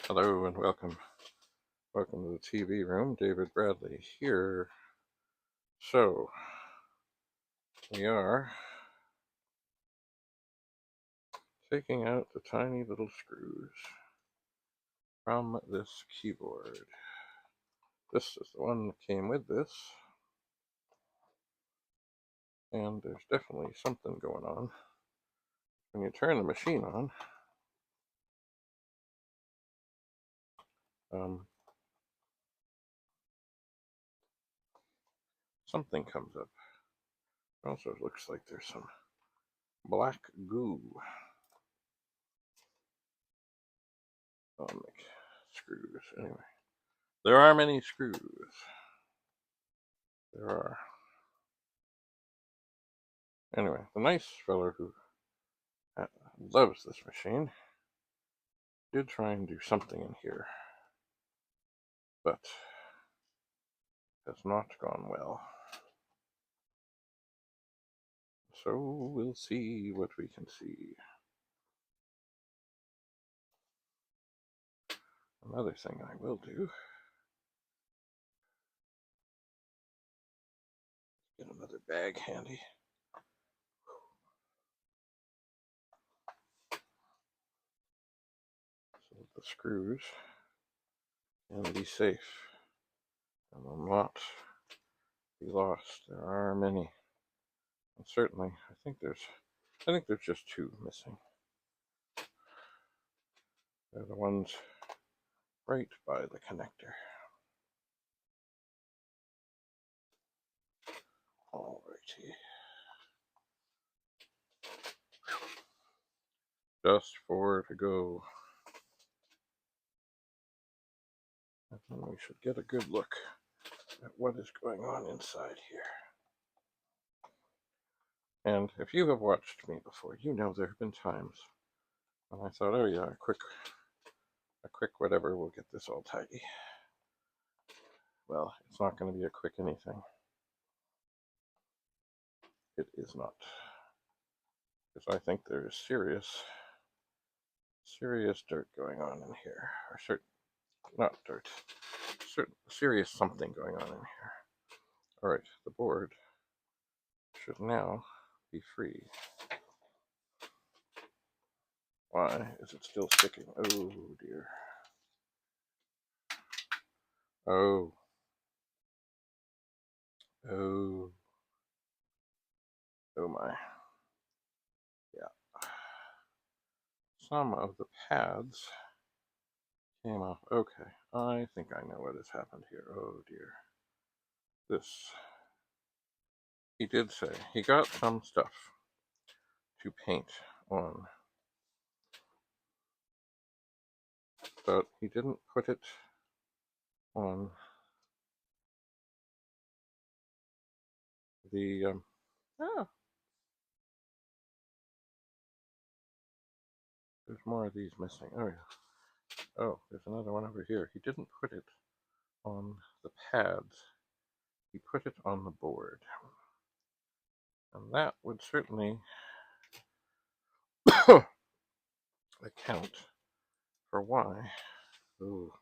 Hello and welcome. Welcome to the TV room. David Bradley here. So, we are taking out the tiny little screws from this keyboard. This is the one that came with this. And there's definitely something going on. When you turn the machine on, something comes up. It also looks like there's some black goo. I'll make screws. Anyway, there are many screws. There are. Anyway, the nice fellow who loves this machine did try and do something in here, but has not gone well. So we'll see what we can see. Another thing I will do, get another bag handy. So that the screws can be safe and will not be lost. There are many. And certainly, I think there's just two missing. They're the ones right by the connector. Alrighty. Just 4 to go. And then we should get a good look at what is going on inside here. And if you have watched me before, you know there have been times when I thought, oh yeah, a quick whatever will get this all tidy. Well, it's not going to be a quick anything. It is not. Because I think there is serious dirt going on in here. Or not dirt. Serious something going on in here. Alright, the board should now be free. Why is it still sticking? Oh dear. Oh. Oh. Oh my. Yeah. Some of the pads came off. Okay, I think I know what has happened here. Oh dear. This. He did say he got some stuff to paint on, but he didn't put it on the. There's more of these missing. Oh yeah. Oh, there's another one over here. He didn't put it on the pads. He put it on the board, and that would certainly account for why. Oh,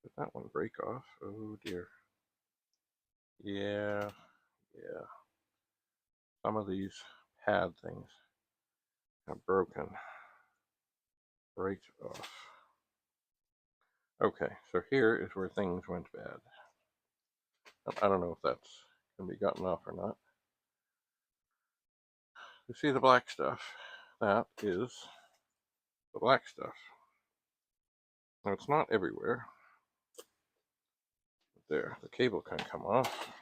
did that one break off? Oh dear. Yeah. Some of these pad things have broken right off. Okay, so here is where things went bad. I don't know if that's can be gotten off or not. You see the black stuff? That is the black stuff. Now it's not everywhere. There, the cable can come off.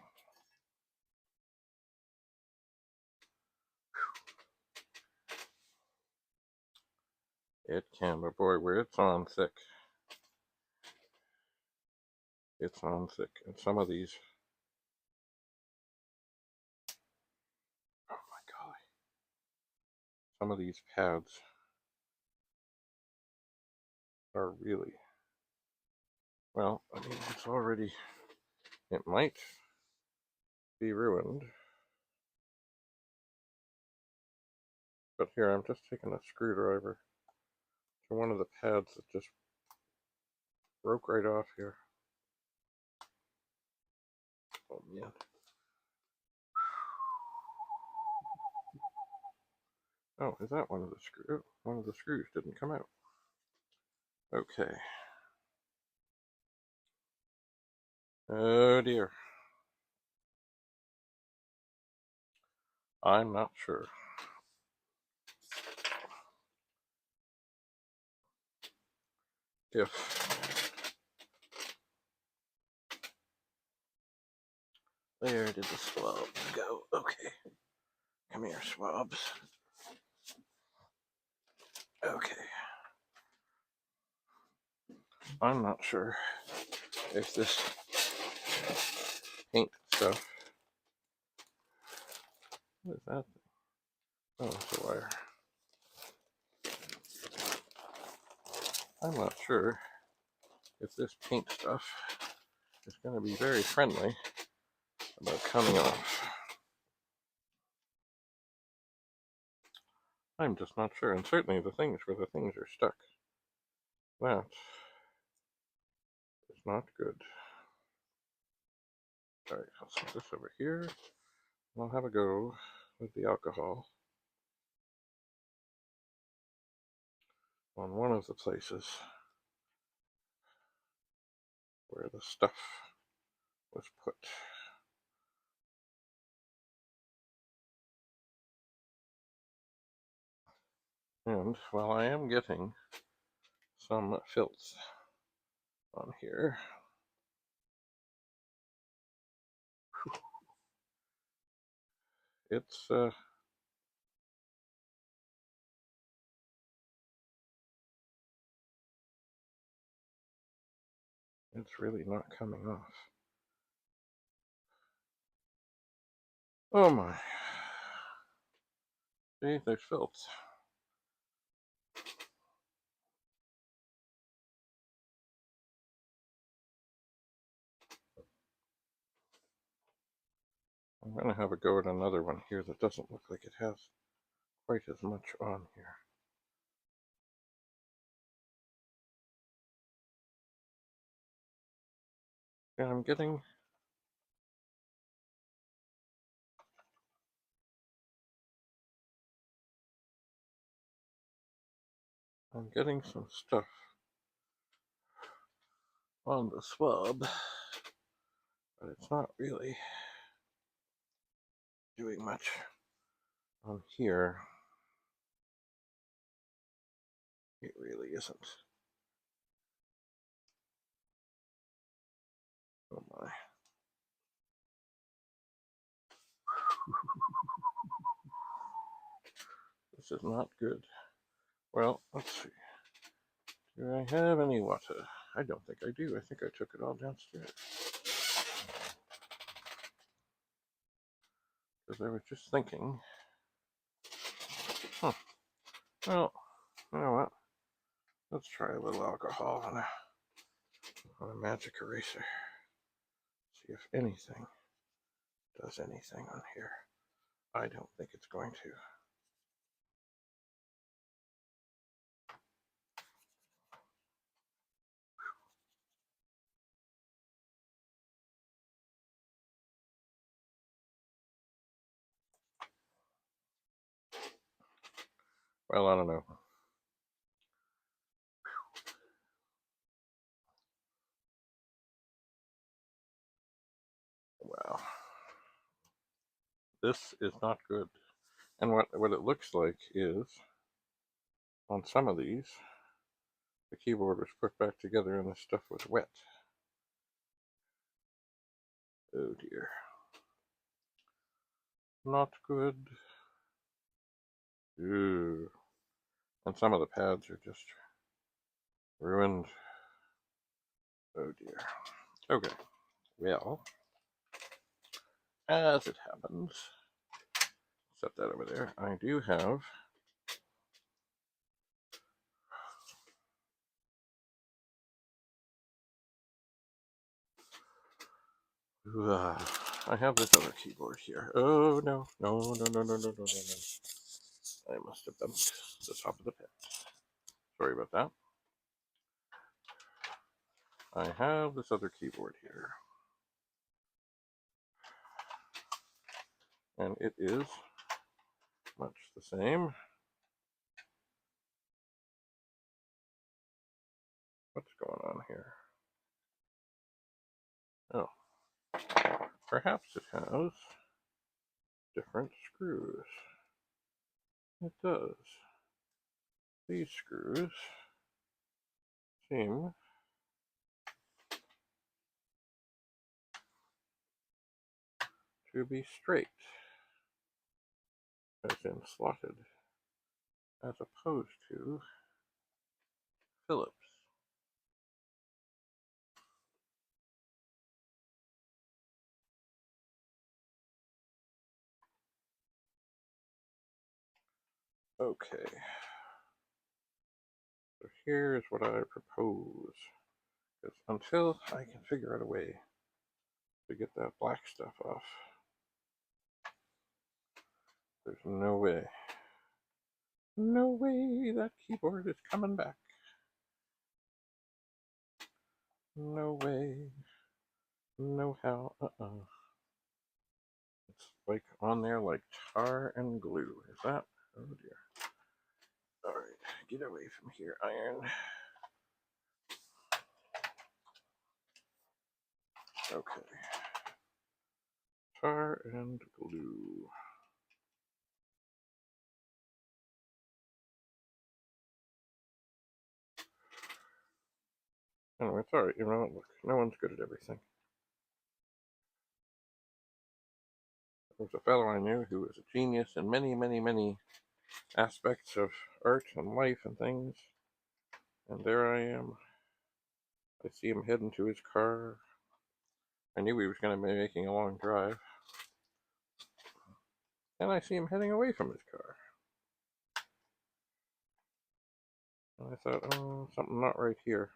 It can, but boy, where it's on thick. It's on thick. And some of these, oh my golly, some of these pads are really, well, I mean, it's already, it might be ruined. But here, I'm just taking a screwdriver to one of the pads that just Broke right off here. Oh man. Oh, is that one of the screws? Oh, one of the screws didn't come out. Okay. Oh dear. I'm not sure. If where did the swabs go? Okay. Come here, swabs. Okay. I'm not sure if this paint stuff. What is that? Oh, it's a wire. I'm not sure if this paint stuff is going to be very friendly about coming off. I'm just not sure, and certainly the things where the things are stuck. That is not good. Alright, I'll set this over here. I'll have a go with the alcohol on one of the places where the stuff was put. And while I am getting some filth on here, it's really not coming off. Oh my. See, there's filth. I'm going to have a go at another one here that doesn't look like it has quite as much on here. Yeah, I'm getting some stuff on the swab, but it's not really doing much on here. It really isn't. Oh my. This is not good. Well, let's see. Do I have any water? I don't think I do. I think I took it all downstairs. Because I was just thinking, well, you know what? Let's try a little alcohol on a magic eraser. See if anything does anything on here. I don't think it's going to. Well, I don't know. Wow. This is not good. And what it looks like is, on some of these, the keyboard was put back together and the stuff was wet. Oh dear. Not good. Ooh. And some of the pads are just ruined. Oh dear. Okay. Well, as it happens, set that over there. I do have I have this other keyboard here. Oh no, no, no, no, no, no, no, no, no. I must have dumped the top of the pen. Sorry about that. I have this other keyboard here, and it is much the same. What's going on here? Oh, perhaps it has different screws. It does. These screws seem to be straight, as in slotted, as opposed to Phillips. Okay, so here's what I propose. Because until I can figure out a way to get that black stuff off, there's no way. No way that keyboard is coming back. No way. No how. It's like on there like tar and glue. Is that? Oh dear. Alright, get away from here, iron. Okay. Tar and glue. Anyway, it's alright. You know what? Look, no one's good at everything. There was a fellow I knew who was a genius in many, many, many aspects of art and life and things. And there I am. I see him heading to his car. I knew he was going to be making a long drive. And I see him heading away from his car. And I thought, oh, something not right here.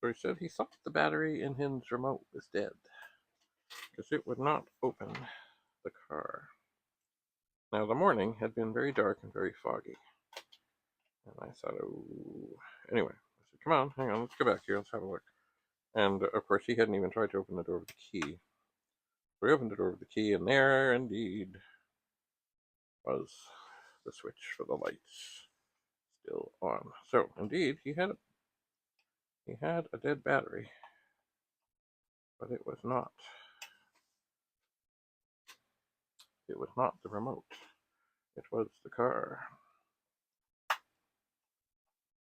So he said he thought the battery in his remote was dead, because it would not open the car. Now the morning had been very dark and very foggy. And I thought, oh, anyway, I said, come on, hang on, let's go back here, let's have a look. And of course, he hadn't even tried to open the door with the key. So we opened the door with the key, and there indeed was the switch for the lights still on. So indeed, he had a dead battery, but it was not the remote. It was the car.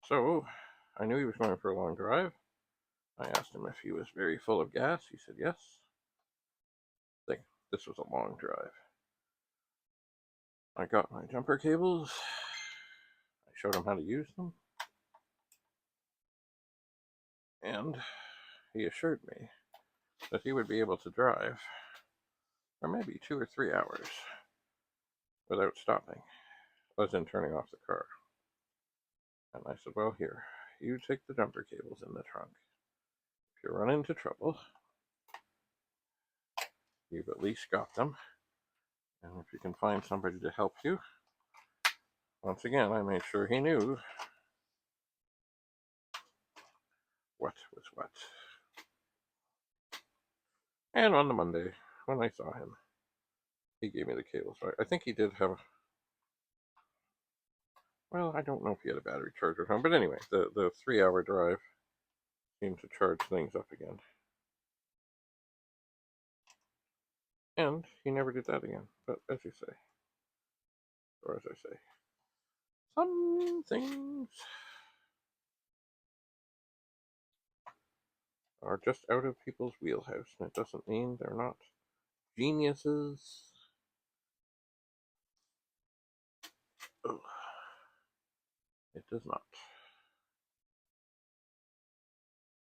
So I knew he was going for a long drive. I asked him if he was very full of gas. He said yes. This was a long drive. I got my jumper cables. I showed him how to use them. And he assured me that he would be able to drive for maybe 2 or 3 hours without stopping, as in turning off the car. And I said, well, here, you take the jumper cables in the trunk. If you run into trouble, you've at least got them. And if you can find somebody to help you, once again, I made sure he knew what was what. And on the Monday, when I saw him, he gave me the cables. I think he did have, well, I don't know if he had a battery charger at home, but anyway, the 3-hour drive seemed to charge things up again. And he never did that again. But as you say, or as I say, some things are just out of people's wheelhouse, and it doesn't mean they're not geniuses. Oh, it does not.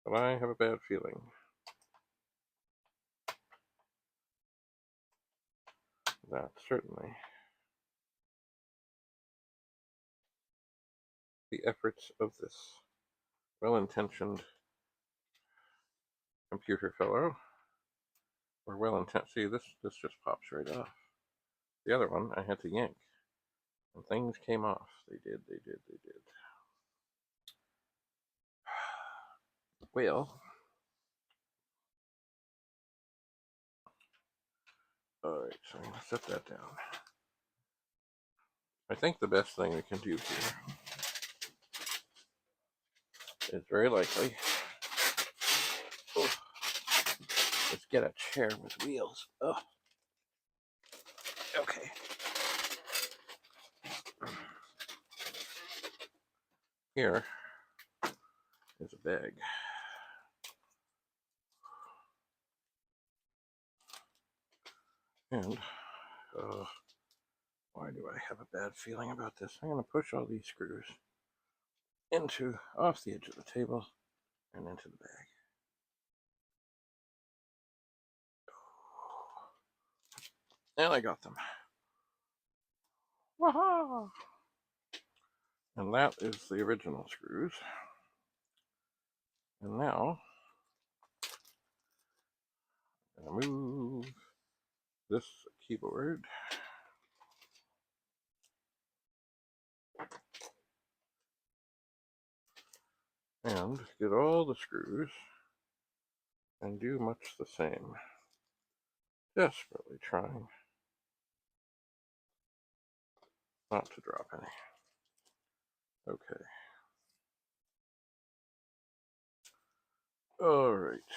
But I have a bad feeling that certainly the efforts of this well-intentioned computer fellow were well-intentioned. See, this just pops right off. The other one I had to yank, and things came off. They did. Well, alright, so I'm going to set that down. I think the best thing we can do here is very likely is get a chair with wheels. Oh, okay. Here is a bag. And why do I have a bad feeling about this? I'm going to push all these screws off the edge of the table and into the bag. And I got them. Waha! And that is the original screws. And now I'm going to move this keyboard and get all the screws and do much the same. Desperately trying not to drop any. Okay. Alright.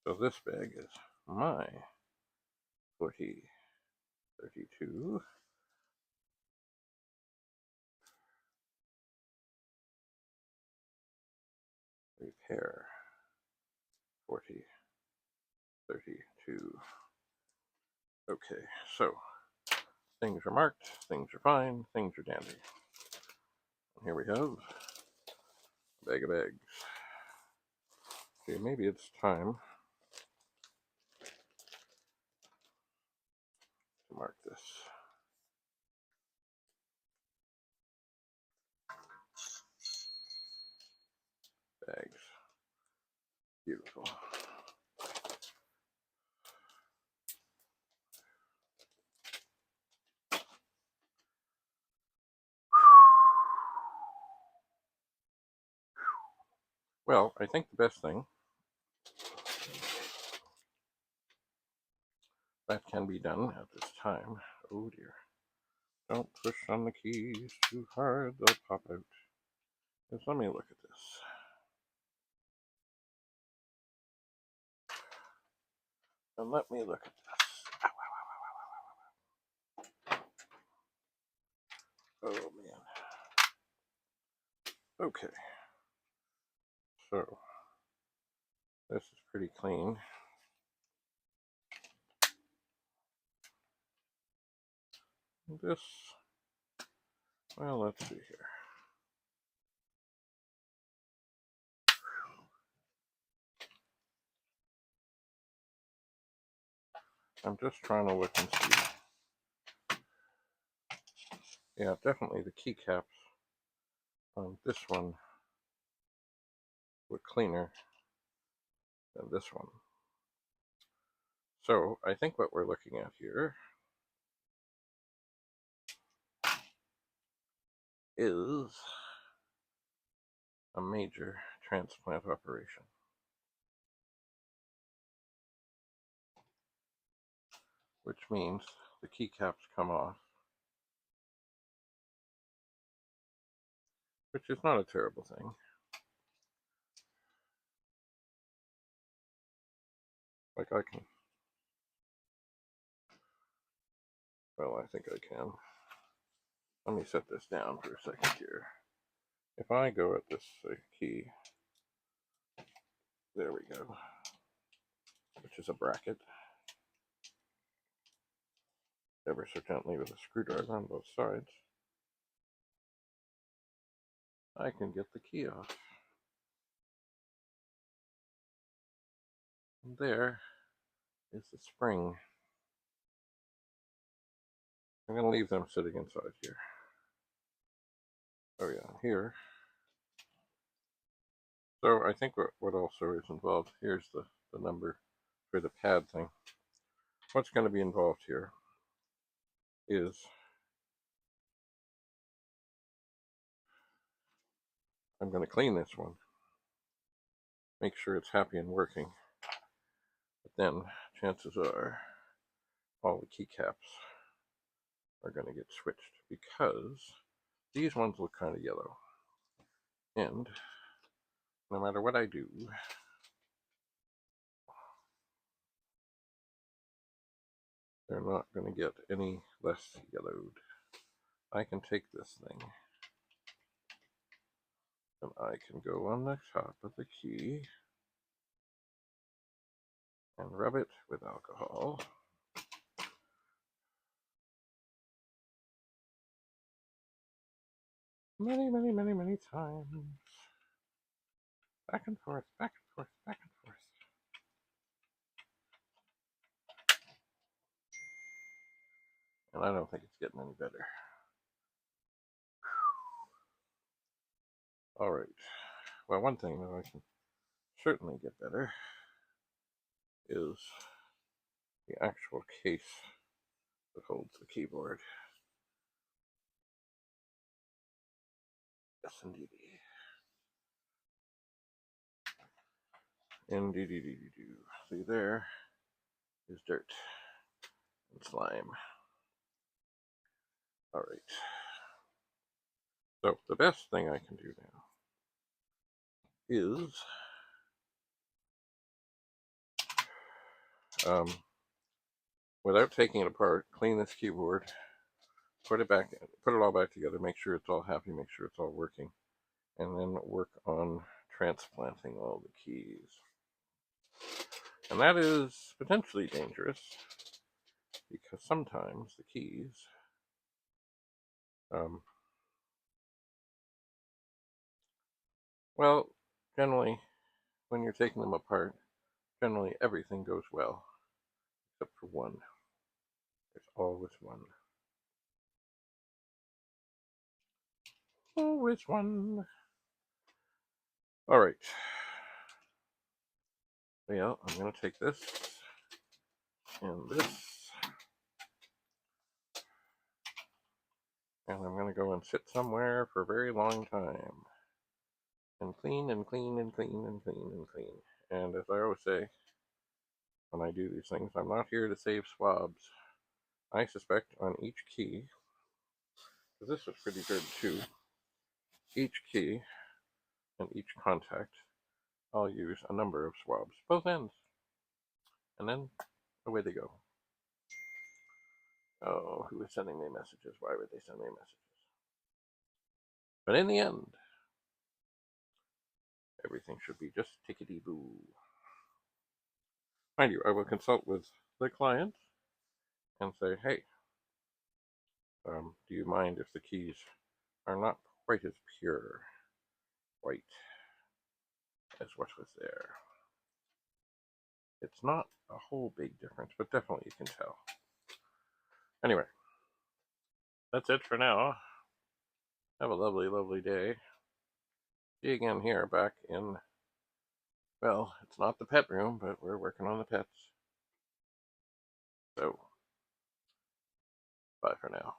So this bag is my 4032. Repair 4032. Okay, so things are marked, things are fine, things are dandy. And here we have a bag of eggs. Okay, maybe it's time to mark this. Bags. Beautiful. Well, I think the best thing that can be done at this time, oh dear, don't push on the keys too hard, they'll pop out. Just let me look at this. And let me look at this. Ow, ow, ow, ow, ow, ow. Oh man. Okay. So, this is pretty clean. This, well, let's see here. I'm just trying to look and see. Yeah, definitely the keycaps on this one were cleaner than this one. So I think what we're looking at here is a major transplant operation. Which means the keycaps come off, which is not a terrible thing. Like I can, well, I think I can. Let me set this down for a second here. If I go at this key, there we go, which is a bracket, ever so gently with a screwdriver on both sides, I can get the key off. And there is the spring. I'm going to leave them sitting inside here. Oh yeah, here. So I think what also is involved, here's the number for the pad thing. What's going to be involved here is I'm going to clean this one make sure it's happy and working. But then chances are all the keycaps are going to get switched because these ones look kind of yellow. And no matter what I do, they're not going to get any less yellowed. I can take this thing and I can go on the top of the key and rub it with alcohol. Many, many, many, many times. Back and forth, back and forth, back and forth. And I don't think it's getting any better. All right. Well, one thing that I can certainly get better is the actual case that holds the keyboard. Yes, indeed. Indeed. See, there is dirt and slime. All right. So the best thing I can do now is without taking it apart, clean this keyboard, put it all back together, make sure it's all happy, make sure it's all working, and then work on transplanting all the keys. And that is potentially dangerous because sometimes the keys well, generally when you're taking them apart, generally everything goes well except for one. There's always one. Always one. All right. Well, I'm going to take this and this, and I'm going to go and sit somewhere for a very long time and clean and clean and clean and clean and clean. And as I always say when I do these things, I'm not here to save swabs. I suspect on each key, because this was pretty dirty too, each key and each contact, I'll use a number of swabs, both ends, and then away they go. Oh, who is sending me messages? Why would they send me messages? But in the end, everything should be just tickety-boo. Mind you, I will consult with the client and say, hey, do you mind if the keys are not quite as pure white as what was there? It's not a whole big difference, but definitely you can tell. Anyway, that's it for now. Have a lovely, lovely day. See you again here back in, well, it's not the pet room, but we're working on the pets. So, bye for now.